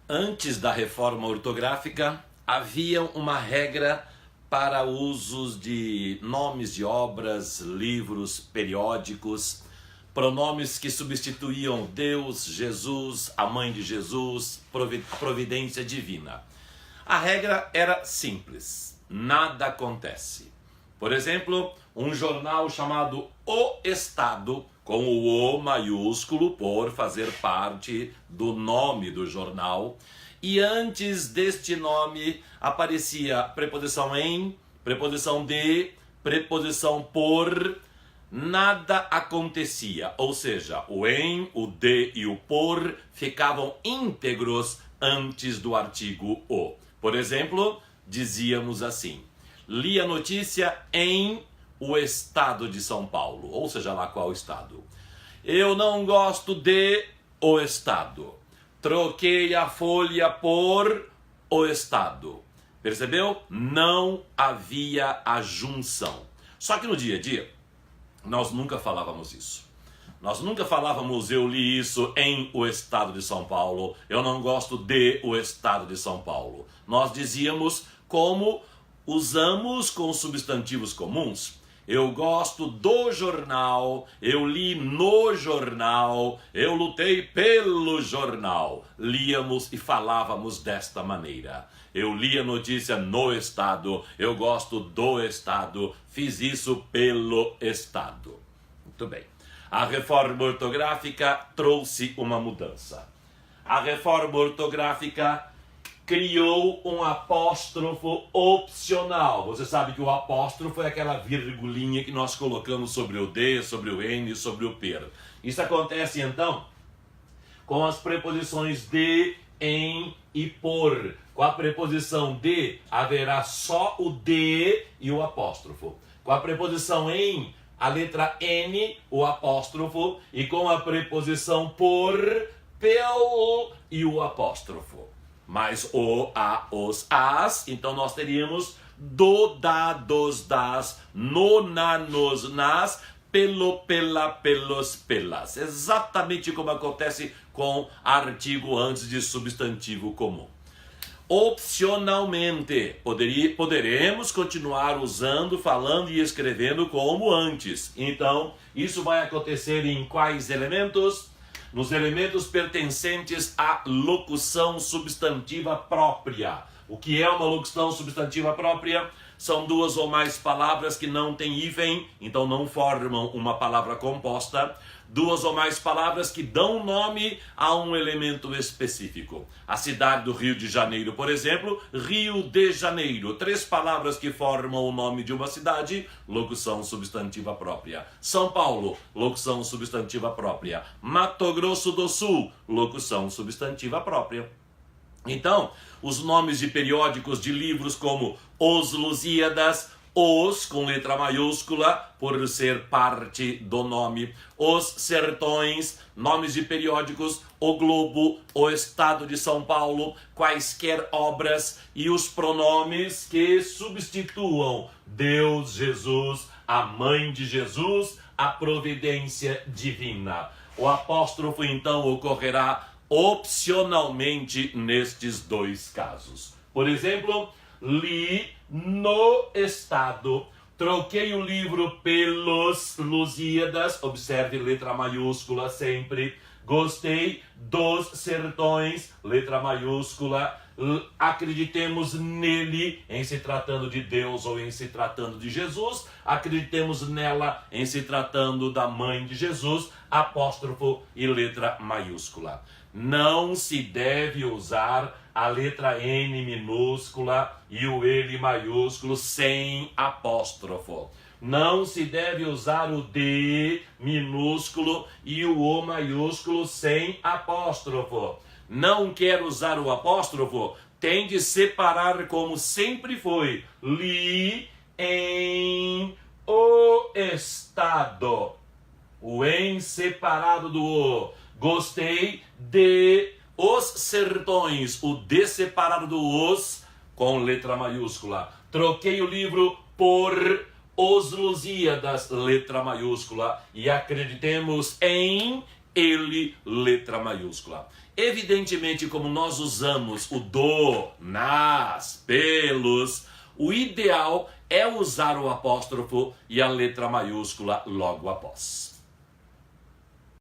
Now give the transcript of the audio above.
Antes da reforma ortográfica, havia uma regra para usos de nomes de obras, livros, periódicos, pronomes que substituíam Deus, Jesus, a mãe de Jesus, providência divina. A regra era simples: nada acontece. Por exemplo, um jornal chamado O Estado, com o O maiúsculo por fazer parte do nome do jornal, e antes deste nome aparecia preposição em, preposição de, preposição por, nada acontecia, ou seja, o em, o de e o por ficavam íntegros antes do artigo o. Por exemplo, dizíamos assim: li a notícia em o estado de São Paulo, ou seja lá qual estado. Eu não gosto de o estado. Troquei a folha por o estado. Percebeu? Não havia a junção. Só que no dia a dia, nós nunca falávamos isso. Nós nunca falávamos eu li isso em o estado de São Paulo, eu não gosto de o estado de São Paulo. Nós dizíamos como usamos com substantivos comuns. Eu gosto do jornal, eu li no jornal, eu lutei pelo jornal. Líamos e falávamos desta maneira. Eu li a notícia no estado, eu gosto do estado, fiz isso pelo estado. Muito bem. A reforma ortográfica trouxe uma mudança. A reforma ortográfica criou um apóstrofo opcional. Você sabe que o apóstrofo é aquela virgulinha que nós colocamos sobre o D, sobre o N, sobre o per. Isso acontece então com as preposições de, em e por. Com a preposição de haverá só o D e o apóstrofo. Com a preposição em, a letra N, o apóstrofo, e com a preposição por, pelo e o apóstrofo. Mais o, a, os, as, então nós teríamos do, da, dos, das, no, na, nos, nas, pelo, pela, pelos, pelas. Exatamente como acontece com artigo antes de substantivo comum. Opcionalmente, poderemos continuar usando, falando e escrevendo como antes. Então, isso vai acontecer em quais elementos? Nos elementos pertencentes à locução substantiva própria. O que é uma locução substantiva própria? São duas ou mais palavras que não têm hífen, então não formam uma palavra composta. Duas ou mais palavras que dão nome a um elemento específico. A cidade do Rio de Janeiro, por exemplo, Rio de Janeiro. Três palavras que formam o nome de uma cidade, locução substantiva própria. São Paulo, locução substantiva própria. Mato Grosso do Sul, locução substantiva própria. Então, os nomes de periódicos de livros como Os Lusíadas, os com letra maiúscula, por ser parte do nome. Os Sertões, nomes de periódicos, O Globo, O Estado de São Paulo, quaisquer obras e os pronomes que substituam Deus, Jesus, a mãe de Jesus, a providência divina. O apóstrofo então ocorrerá opcionalmente nestes dois casos. Por exemplo, li no estado, troquei o livro pelos Lusíadas, observe letra maiúscula sempre, gostei dos sertões, letra maiúscula, acreditemos nele em se tratando de Deus ou em se tratando de Jesus, acreditemos nela em se tratando da mãe de Jesus, apóstrofo e letra maiúscula. Não se deve usar a letra N minúscula e o L maiúsculo sem apóstrofo. Não se deve usar o D minúsculo e o O maiúsculo sem apóstrofo. Não quer usar o apóstrofo? Tem de separar como sempre foi. Li em o estado. O em separado do O. Gostei de os sertões. O D separado do os com letra maiúscula. Troquei o livro por Os Lusíadas, letra maiúscula. E acreditemos em ele, letra maiúscula. Evidentemente, como nós usamos o do, nas, pelos, o ideal é usar o apóstrofo e a letra maiúscula logo após.